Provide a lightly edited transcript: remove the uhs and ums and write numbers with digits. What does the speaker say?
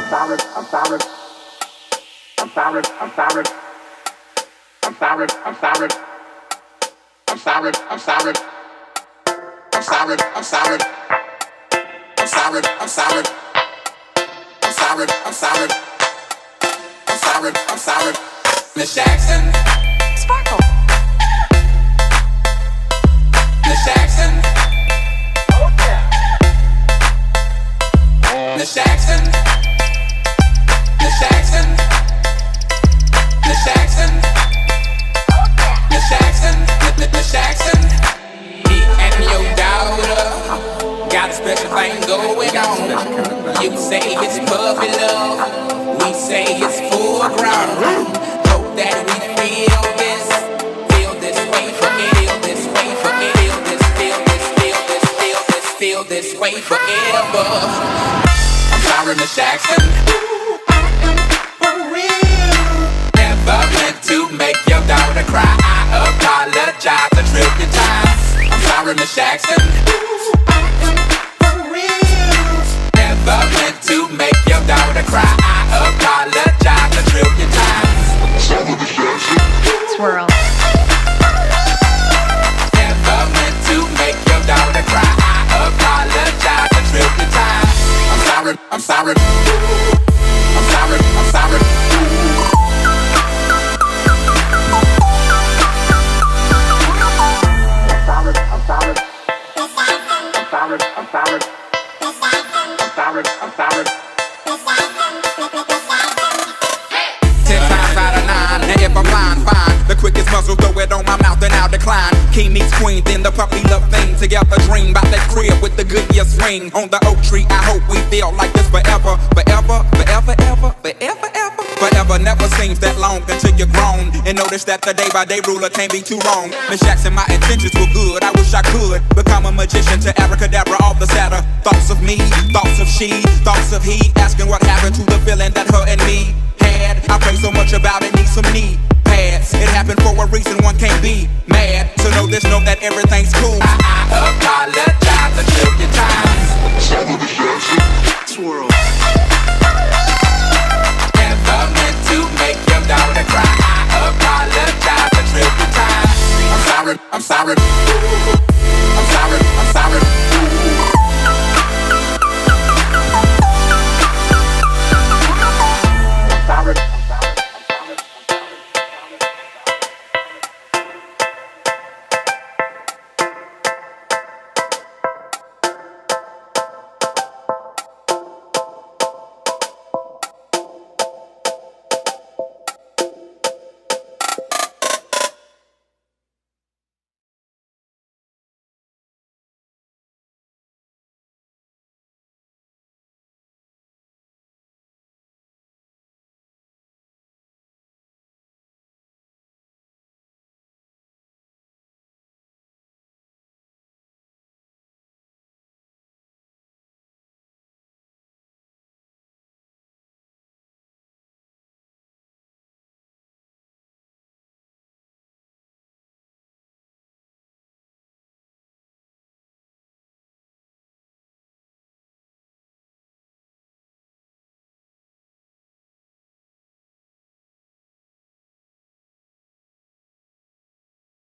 sorry, I'm sorry, I'm sorry, I'm sorry, I'm sorry, I'm sorry, I'm sorry, I'm sorry, I'm sorry, I'm sorry, I'm sorry, I'm sorry, I'm sorry, I'm sorry, I'm sorry, I'm sorry, Miss Jackson, Sparkle. Miss Jackson, Miss Jackson, Miss Jackson, Miss Jackson, Miss Jackson, Miss Jackson. Me and your daughter got a special thing going on. You say it's puppy love, we say it's full grown. Hope that we feel this way feel this way forever. I'm sorry, Miss Jackson. For real. Never meant to make your daughter cry. I apologize a trillion times. I'm sorry, Miss Jackson. For real. Never meant to make your daughter cry. I apologize a trillion times. I'm sorry, Miss Jackson. Swirl. Never meant to make your daughter cry. I apologize a trillion times. I'm sorry, I'm sorry, I'm sorry, I'm sorry. I'm sorry, I'm sorry, I'm sorry, I'm sorry, I'm sorry, I'm sorry. 10 times out of 9, and if I'm lying, fine. The quickest muzzle, throw it on my mouth and I'll decline. King meets queen, then the puppy love thing. Together dream about that crib with the Goodyear swing. On the oak tree, I hope we feel like this forever. Forever, forever, ever, forever, ever. Forever never seems that long until you're grown. And notice that the day-by-day ruler can't be too wrong. Miss Jackson, my intentions were good, I wish I could become a magician to abracadabra all the sadder. Thoughts of me, thoughts of she, thoughts of he. Asking what happened to the feeling that her and me had. I pray so much about it, need some knee pads. It happened for a reason, one can't be mad. So know this, know that everything's cool. I apologize a trillion times. Sorry, Miss Jackson. Swirl. Never meant to make your daughter cry. I apologize a trillion times. I'm sorry, I'm sorry.